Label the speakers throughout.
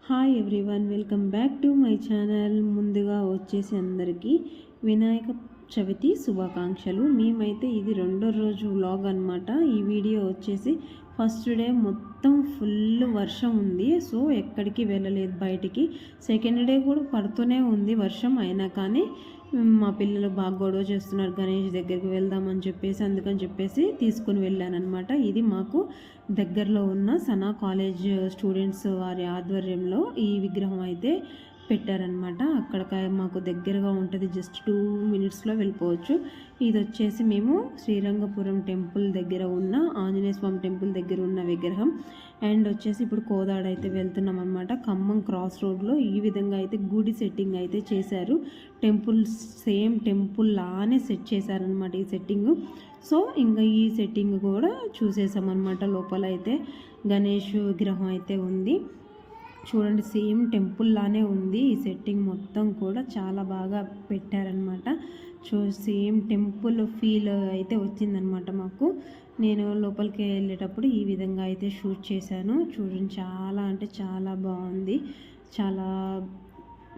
Speaker 1: Hi everyone, welcome back to my channel. ముందుగా వచ్చేసి అందరికీ వినాయక చవితి శుభాకాంక్షలు. మేమైతే ఇది రెండో రోజు వ్లాగ్ అనమాట. ఈ వీడియో వచ్చేసి ఫస్ట్ డే మొత్తం ఫుల్ వర్షం ఉంది, సో ఎక్కడికి వెళ్ళలేదు బయటికి. సెకండ్ డే కూడా పడుతూనే ఉంది వర్షం, అయినా కానీ మా పిల్లలు బాగా గొడవ చేస్తున్నారు, గణేష్ దగ్గరికి వెళ్దామని చెప్పేసి అందుకని చెప్పేసి తీసుకుని వెళ్ళానమాట. ఇది మాకు దగ్గరలో ఉన్న సనా కాలేజ్ స్టూడెంట్స్ వారి ఆధ్వర్యంలో ఈ విగ్రహం అయితే పెట్టారనమాట. అక్కడ మాకు దగ్గరగా ఉంటుంది, జస్ట్ 2 మినిట్స్లో వెళ్ళిపోవచ్చు. ఇది వచ్చేసి మేము శ్రీరంగపురం టెంపుల్ దగ్గర ఉన్న ఆంజనేయ స్వామి టెంపుల్ దగ్గర ఉన్న విగ్రహం. అండ్ వచ్చేసి ఇప్పుడు కోదాడ అయితే వెళ్తున్నాం అనమాట. ఖమ్మం క్రాస్ రోడ్లో ఈ విధంగా అయితే గుడి సెట్టింగ్ అయితే చేశారు. టెంపుల్ సేమ్ టెంపుల్ లానే సెట్ చేశారనమాట ఈ సెట్టింగ్. సో ఇంకా ఈ సెట్టింగ్ కూడా చూసేసామన్నమాట. లోపల అయితే గణేష్ విగ్రహం అయితే ఉంది చూడండి, సేమ్ టెంపుల్ లానే ఉంది. ఈ సెట్టింగ్ మొత్తం కూడా చాలా బాగా పెట్టారనమాట. సేమ్ టెంపుల్ ఫీల్ అయితే వచ్చిందనమాట మాకు. నేను లోపలికి వెళ్ళేటప్పుడు ఈ విధంగా అయితే షూట్ చేశాను. చూడండి, చాలా అంటే చాలా బాగుంది. చాలా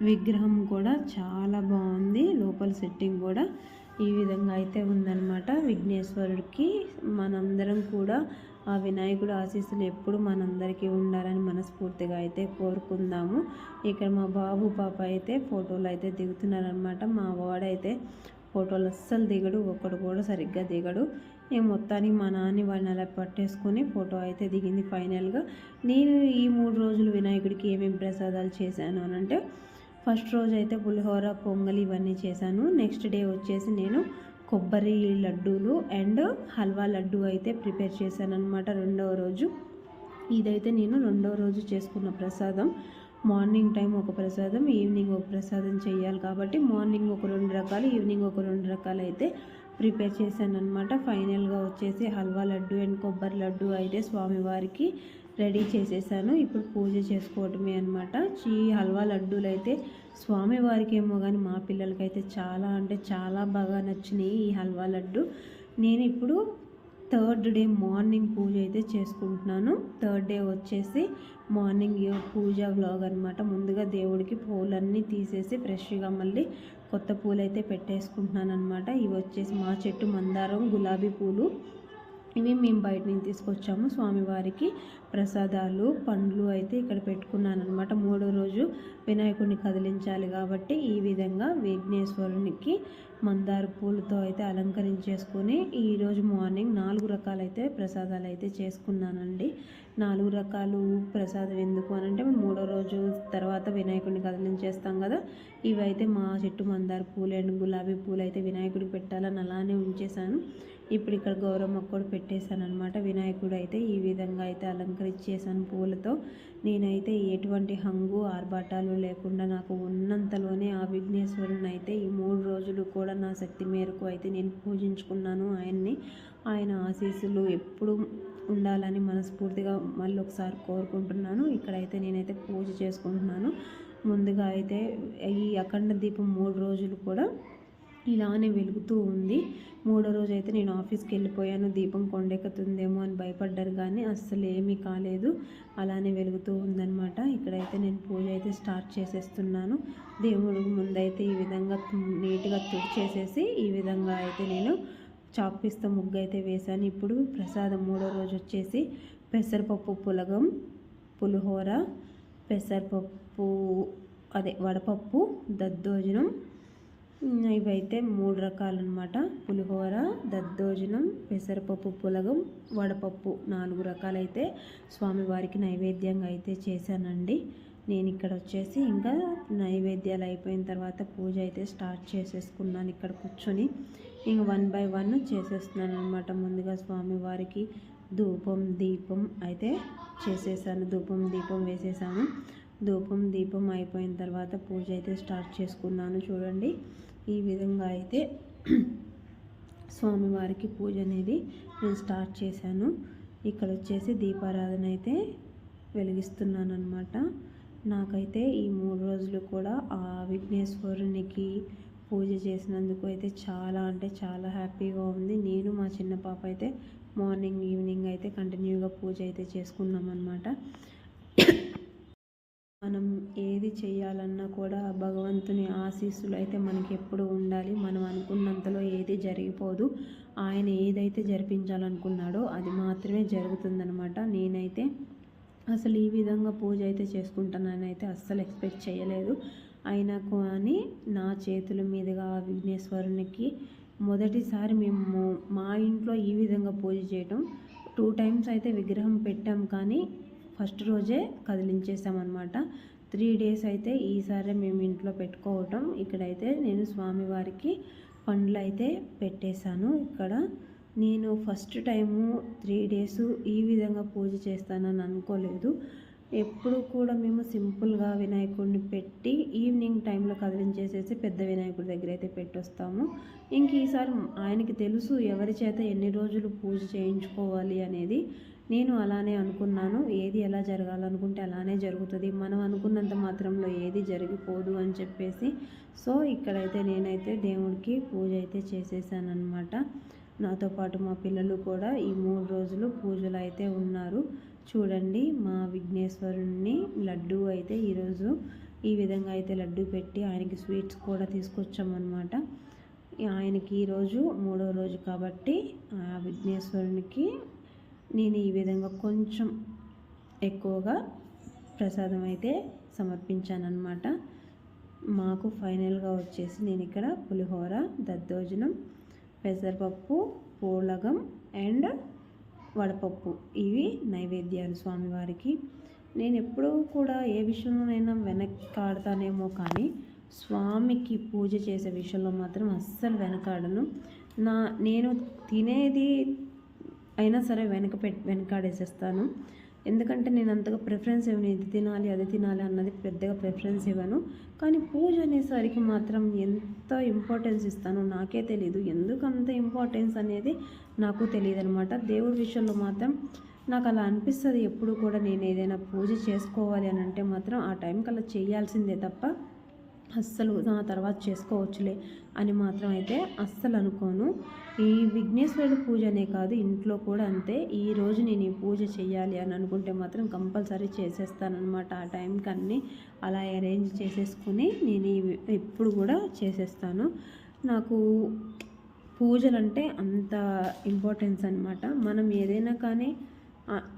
Speaker 1: విగ్రహం కూడా చాలా బాగుంది. లోపల సెట్టింగ్ కూడా ఈ విధంగా అయితే ఉందన్నమాట. విఘ్నేశ్వరుడికి మనందరం కూడా ఆ వినాయకుడు ఆశీస్సులు ఎప్పుడు మనందరికీ ఉండాలని మనస్ఫూర్తిగా అయితే కోరుకుందాము. ఇక్కడ మా బాబు పాప అయితే ఫోటోలు అయితే దిగుతున్నారనమాట. మా వాడైతే ఫోటోలు అస్సలు దిగడు, ఒక్కడు కూడా సరిగ్గా దిగడు. నేను మొత్తానికి మా నాన్న వాడిని అలా పట్టేసుకొని ఫోటో అయితే దిగింది. ఫైనల్గా నేను ఈ 3 రోజులు వినాయకుడికి ఏమేమి ప్రసాదాలు చేశాను అని అంటే, ఫస్ట్ రోజు అయితే పులిహోర, పొంగలి ఇవన్నీ చేశాను. నెక్స్ట్ డే వచ్చేసి నేను కొబ్బరి లడ్డూలు అండ్ హల్వా లడ్డు అయితే ప్రిపేర్ చేశాను అనమాట. రెండవ రోజు ఇదైతే నేను రెండవ రోజు చేసుకున్న ప్రసాదం. మార్నింగ్ టైం ఒక ప్రసాదం, ఈవినింగ్ ఒక ప్రసాదం చేయాలి కాబట్టి మార్నింగ్ ఒక 2 రకాలు, ఈవినింగ్ ఒక 2 రకాలు అయితే ప్రిపేర్ చేశాను అనమాట. ఫైనల్గా వచ్చేసి హల్వా లడ్డు అండ్ కొబ్బరి లడ్డు అయితే స్వామివారికి రెడీ చేసేసాను. ఇప్పుడు పూజ చేసుకోవటమే అనమాట. ఈ హల్వా లడ్డూలు అయితే స్వామివారికి ఏమో కానీ మా పిల్లలకైతే చాలా అంటే చాలా బాగా నచ్చినాయి ఈ హల్వా లడ్డు. నేను ఇప్పుడు థర్డ్ డే మార్నింగ్ పూజ అయితే చేసుకుంటున్నాను. థర్డ్ డే వచ్చేసి మార్నింగ్ పూజ వ్లాగ్ అనమాట. ముందుగా దేవుడికి పూలన్నీ తీసేసి ఫ్రెష్గా మళ్ళీ కొత్త పూలు అయితే పెట్టేసుకుంటున్నాను అనమాట. ఇవి వచ్చేసి మా చెట్టు మందారం గులాబీ పూలు. ఇవి మేము బయట నుంచి తీసుకొచ్చాము. స్వామివారికి ప్రసాదాలు పండ్లు అయితే ఇక్కడ పెట్టుకున్నాను అనమాట. 3వ రోజు వినాయకుడిని కదిలించాలి కాబట్టి ఈ విధంగా విఘ్నేశ్వరునికి మందార పూలతో అయితే అలంకరించేసుకొని ఈరోజు మార్నింగ్ 4 రకాలైతే ప్రసాదాలు అయితే చేసుకున్నానండి. 4 రకాలు ప్రసాదం ఎందుకు అని అంటే, 3వ రోజు తర్వాత వినాయకుడిని కదిలించేస్తాం కదా. ఇవైతే మా చెట్టు మందార పూలు అండ్ గులాబీ పూలు అయితే వినాయకుడికి పెట్టాలని అలానే ఉంచేసాను. ఇప్పుడు ఇక్కడ గౌరమ్మ కూడా పెట్టేశాను అనమాట. వినాయకుడు అయితే ఈ విధంగా అయితే అలంకరించేసాను పూలతో. నేనైతే ఎటువంటి హంగు ఆర్భాటాలు లేకుండా నాకు ఉన్నంతలోనే ఆ విఘ్నేశ్వరుని అయితే ఈ 3 రోజులు కూడా నా శక్తి మేరకు అయితే నేను పూజించుకున్నాను ఆయన్ని. ఆయన ఆశీస్సులు ఎప్పుడు ఉండాలని మనస్ఫూర్తిగా మళ్ళీ ఒకసారి కోరుకుంటున్నాను. ఇక్కడైతే నేనైతే పూజ చేసుకుంటున్నాను. ముందుగా అయితే ఈ అఖండ దీపం 3 రోజులు కూడా ఇలానే వెలుగుతూ ఉంది. 3వ రోజు అయితే నేను ఆఫీస్కి వెళ్ళిపోయాను. దీపం కొండెక్కుతుందేమో అని భయపడ్డారు, కానీ అస్సలు ఏమీ కాలేదు, అలానే వెలుగుతూ ఉందన్నమాట. ఇక్కడైతే నేను పూజ అయితే స్టార్ట్ చేసేస్తున్నాను. దేవుడు ముందైతే ఈ విధంగా నీట్గా తుడిచేసేసి ఈ విధంగా అయితే నేను చాక్పీస్తో ముగ్గు అయితే వేశాను. ఇప్పుడు ప్రసాదం 3వ రోజు వచ్చేసి పెసరపప్పు పులగం, పులిహోర, పెసరపప్పు వడపప్పు, దద్దోజనం, ఇవైతే 3 రకాలు అనమాట. పులిహోర, దద్దోజనం, పెసరపప్పు పులగం, వడపప్పు 4 రకాలైతే స్వామివారికి నైవేద్యంగా అయితే చేశానండి. నేను ఇక్కడ వచ్చేసి ఇంకా నైవేద్యాలు అయిపోయిన తర్వాత పూజ అయితే స్టార్ట్ చేసేసుకున్నాను. ఇక్కడ కూర్చొని ఇంక 1 బై 1 చేసేస్తున్నాను అనమాట. ముందుగా స్వామివారికి ధూపం దీపం అయితే చేసేసాను. ధూపం దీపం వేసేసాను. ధూపం దీపం అయిపోయిన తర్వాత పూజ అయితే స్టార్ట్ చేసుకున్నాను. చూడండి, ఈ విధంగా అయితే స్వామివారికి పూజ అనేది నేను స్టార్ట్ చేశాను. ఇక్కడ వచ్చేసి దీపారాధన అయితే వెలిగిస్తున్నాను అనమాట. నాకైతే ఈ 3 రోజులు కూడా ఆ విఘ్నేశ్వరునికి పూజ చేసినందుకు అయితే చాలా అంటే చాలా హ్యాపీగా ఉంది. నేను మా చిన్న పాప అయితే మార్నింగ్ ఈవినింగ్ అయితే కంటిన్యూగా పూజ అయితే చేసుకున్నాం అనమాట. మనం ఏది చేయాలన్నా కూడా భగవంతుని ఆశీస్సులు అయితే మనకి ఎప్పుడు ఉండాలి. మనం అనుకున్నంతలో ఏది జరిగిపోదు. ఆయన ఏదైతే జరిపించాలనుకున్నాడో అది మాత్రమే జరుగుతుందనమాట. నేనైతే అసలు ఈ విధంగా పూజ అయితే చేసుకుంటానని అయితే అస్సలు ఎక్స్పెక్ట్ చేయలేదు. అయినా కానీ నా చేతుల మీదుగా ఆ విఘ్నేశ్వరునికి మొదటిసారి మేము మా ఇంట్లో ఈ విధంగా పూజ చేయటం. 2 టైమ్స్ అయితే విగ్రహం పెట్టాం, కానీ ఫస్ట్ రోజే కదిలించేసామన్నమాట. 3 డేస్ అయితే ఈసారి మేము ఇంట్లో పెట్టుకోవటం. ఇక్కడైతే నేను స్వామివారికి పండ్లు అయితే పెట్టేశాను. ఇక్కడ నేను ఫస్ట్ టైము 3 డేస్ ఈ విధంగా పూజ చేస్తానని అనుకోలేదు. ఎప్పుడు కూడా మేము సింపుల్గా వినాయకుడిని పెట్టి ఈవినింగ్ టైంలో కదిలించేసేసి పెద్ద వినాయకుడి దగ్గర అయితే పెట్టొస్తాము. ఇంక ఈసారి ఆయనకి తెలుసు ఎవరి చేత ఎన్ని రోజులు పూజ చేయించుకోవాలి అనేది. నేను అలానే అనుకున్నాను. ఏది ఎలా జరగాలనుకుంటే అలానే జరుగుతుంది, మనం అనుకున్నంత మాత్రంలో ఏది జరిగిపోదు అని చెప్పేసి. సో ఇక్కడైతే నేనైతే దేవుడికి పూజ అయితే చేసేసానమాట. నాతో పాటు మా పిల్లలు కూడా ఈ 3 రోజులు పూజలు అయితే ఉన్నారు. చూడండి, మా విఘ్నేశ్వరుణ్ణి లడ్డు అయితే ఈరోజు ఈ విధంగా అయితే లడ్డు పెట్టి ఆయనకి స్వీట్స్ కూడా తీసుకొచ్చామన్నమాట. ఆయనకి ఈరోజు 3వ రోజు కాబట్టి ఆ విఘ్నేశ్వరునికి నేను ఈ విధంగా కొంచెం ఎక్కువగా ప్రసాదం అయితే సమర్పించానన్నమాట. మాకు ఫైనల్గా వచ్చేసి నేను ఇక్కడ పులిహోర, దద్దోజనం, పెసరపప్పు, పూలగం అండ్ వడపప్పు, ఇవి నైవేద్యాలు స్వామివారికి. నేను ఎప్పుడూ కూడా ఏ విషయంలోనైనా వెనకాడతానేమో, కానీ స్వామికి పూజ చేసే విషయంలో మాత్రం అస్సలు వెనకాడను. నేను తినేది అయినా సరే వెనకాడేసేస్తాను. ఎందుకంటే నేను అంతగా ప్రిఫరెన్స్ ఇవ్వను. ఇది తినాలి అది తినాలి అన్నది పెద్దగా ప్రిఫరెన్స్ ఇవ్వను. కానీ పూజ అనేసరికి మాత్రం ఎంత ఇంపార్టెన్స్ ఇస్తానో నాకే తెలీదు. ఎందుకు అంత ఇంపార్టెన్స్ అనేది నాకు తెలియదు అనమాట. దేవుడి విషయంలో మాత్రం నాకు అలా అనిపిస్తుంది. ఎప్పుడు కూడా నేను ఏదైనా పూజ చేసుకోవాలి అని అంటే మాత్రం ఆ టైంకి అలా చేయాల్సిందే తప్ప అస్సలు నా తర్వాత చేసుకోవచ్చులే అని మాత్రం అయితే అస్సలు అనుకోను. ఈ విఘ్నేశ్వరుడు పూజ అనే కాదు, ఇంట్లో కూడా అంతే. ఈరోజు నేను ఈ పూజ చేయాలి అని అనుకుంటే మాత్రం కంపల్సరీ చేసేస్తానమాట. ఆ టైంకి అన్నీ అలా అరేంజ్ చేసేసుకుని నేను ఎప్పుడు కూడా చేసేస్తాను. నాకు పూజలు అంటే అంత ఇంపార్టెన్స్ అనమాట. మనం ఏదైనా కానీ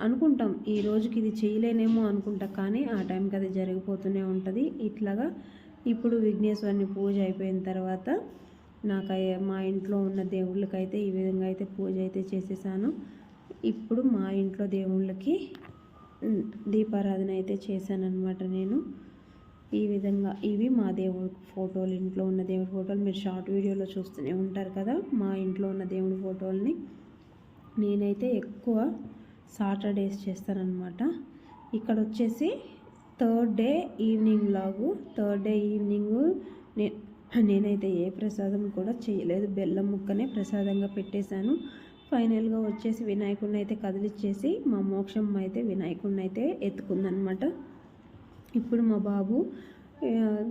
Speaker 1: అనుకుంటాం ఈ రోజుకి ఇది చేయలేనేమో అనుకుంటా, కానీ ఆ టైంకి అది జరిగిపోతూనే ఉంటుంది. ఇట్లాగా ఇప్పుడు విఘ్నేశ్వరుని పూజ అయిపోయిన తర్వాత మా ఇంట్లో ఉన్న దేవుళ్ళకైతే ఈ విధంగా అయితే పూజ అయితే చేసేసాను. ఇప్పుడు మా ఇంట్లో దేవుళ్ళకి దీపారాధన అయితే చేశానన్నమాట. నేను ఈ విధంగా ఇవి మా దేవుడి ఫోటోలు, ఇంట్లో ఉన్న దేవుడి ఫోటోలు మీరు షార్ట్ వీడియోలో చూస్తూనే ఉంటారు కదా. మా ఇంట్లో ఉన్న దేవుడి ఫోటోల్ని నేనైతే ఎక్కువ సాటర్డేస్ చేస్తానన్నమాట. ఇక్కడ వచ్చేసి third day evening vlog. Third day evening నేనైతే ఏ ప్రసాదం కూడా చేయలేదు, బెల్లం ముక్కనే ప్రసాదంగా పెట్టేశాను. ఫైనల్గా వచ్చేసి వినాయకుడిని అయితే కదిలిచ్చేసి మా మోక్షం అయితే వినాయకుడిని అయితే ఎత్తుకుందనమాట. ఇప్పుడు మా బాబు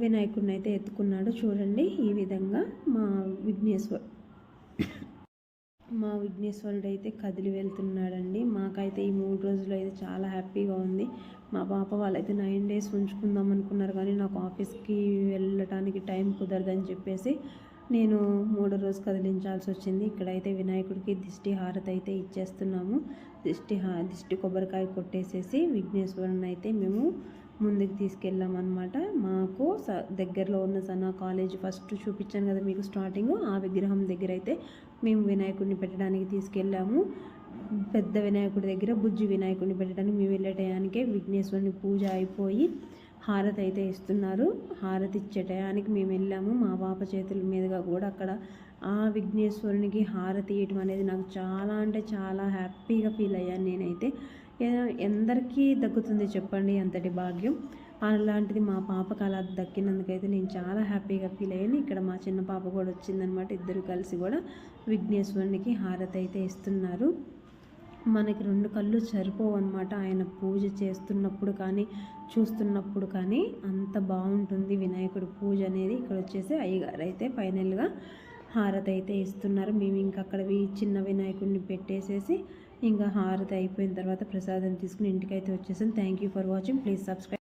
Speaker 1: వినాయకుడిని అయితే ఎత్తుకున్నాడు. చూడండి, ఈ విధంగా మా విఘ్నేశ్వరుడు అయితే కదిలి వెళ్తున్నాడండి. మాకైతే ఈ 3 రోజులు అయితే చాలా హ్యాపీగా ఉంది. మా పాప వాళ్ళైతే 9 డేస్ ఉంచుకుందాం అనుకున్నారు, కానీ నాకు ఆఫీస్కి వెళ్ళటానికి టైం కుదరదని చెప్పేసి నేను 3వ రోజు కదిలించాల్సి వచ్చింది. ఇక్కడైతే వినాయకుడికి దిష్టి హారతి అయితే ఇచ్చేస్తున్నాము. దిష్టి కొబ్బరికాయ కొట్టేసేసి విఘ్నేశ్వరుని అయితే మేము ముందుకు తీసుకెళ్ళామన్నమాట. మాకు దగ్గరలో ఉన్న సనా కాలేజ్ ఫస్ట్ చూపించాను కదా మీకు స్టార్టింగ్, ఆ విగ్రహం దగ్గర అయితే మేము వినాయకుడిని పెట్టడానికి తీసుకెళ్ళాము. పెద్ద వినాయకుడి దగ్గర బుజ్జి వినాయకుడిని పెట్టడానికి మేము వెళ్ళే టయానికే విఘ్నేశ్వరుని పూజ అయిపోయి హారతి అయితే ఇస్తున్నారు. హారతి ఇచ్చే టయానికి మేము వెళ్ళాము. మా పాప చేతుల మీదుగా కూడా అక్కడ ఆ విఘ్నేశ్వరునికి హారతి ఇవ్వటం అనేది నాకు చాలా అంటే చాలా హ్యాపీగా ఫీల్ అయ్యాను. నేనైతే ఎందరికీ దక్కుతుంది చెప్పండి అంతటి భాగ్యం. అలాంటిది మా పాపకు అలా దక్కినందుకైతే నేను చాలా హ్యాపీగా ఫీల్ అయ్యాను. ఇక్కడ మా చిన్న పాప కూడా వచ్చిందనమాట. ఇద్దరు కలిసి కూడా విఘ్నేశ్వరునికి హారతి అయితే ఇస్తున్నారు. మనకి 2 కళ్ళు సరిపోవు అనమాట. ఆయన పూజ చేస్తున్నప్పుడు కానీ చూస్తున్నప్పుడు కానీ అంత బాగుంటుంది వినాయకుడి పూజ అనేది. ఇక్కడ వచ్చేసి అయ్యగారు అయితే ఫైనల్గా హారతి అయితే ఇస్తున్నారు. మేము ఇంకా అక్కడ చిన్న వినాయకుడిని పెట్టేసేసి ఇంకా హారతి అయిపోయిన తర్వాత ప్రసాదం తీసుకుని ఇంటికైతే వచ్చేసాం. Thank you for watching. Please subscribe.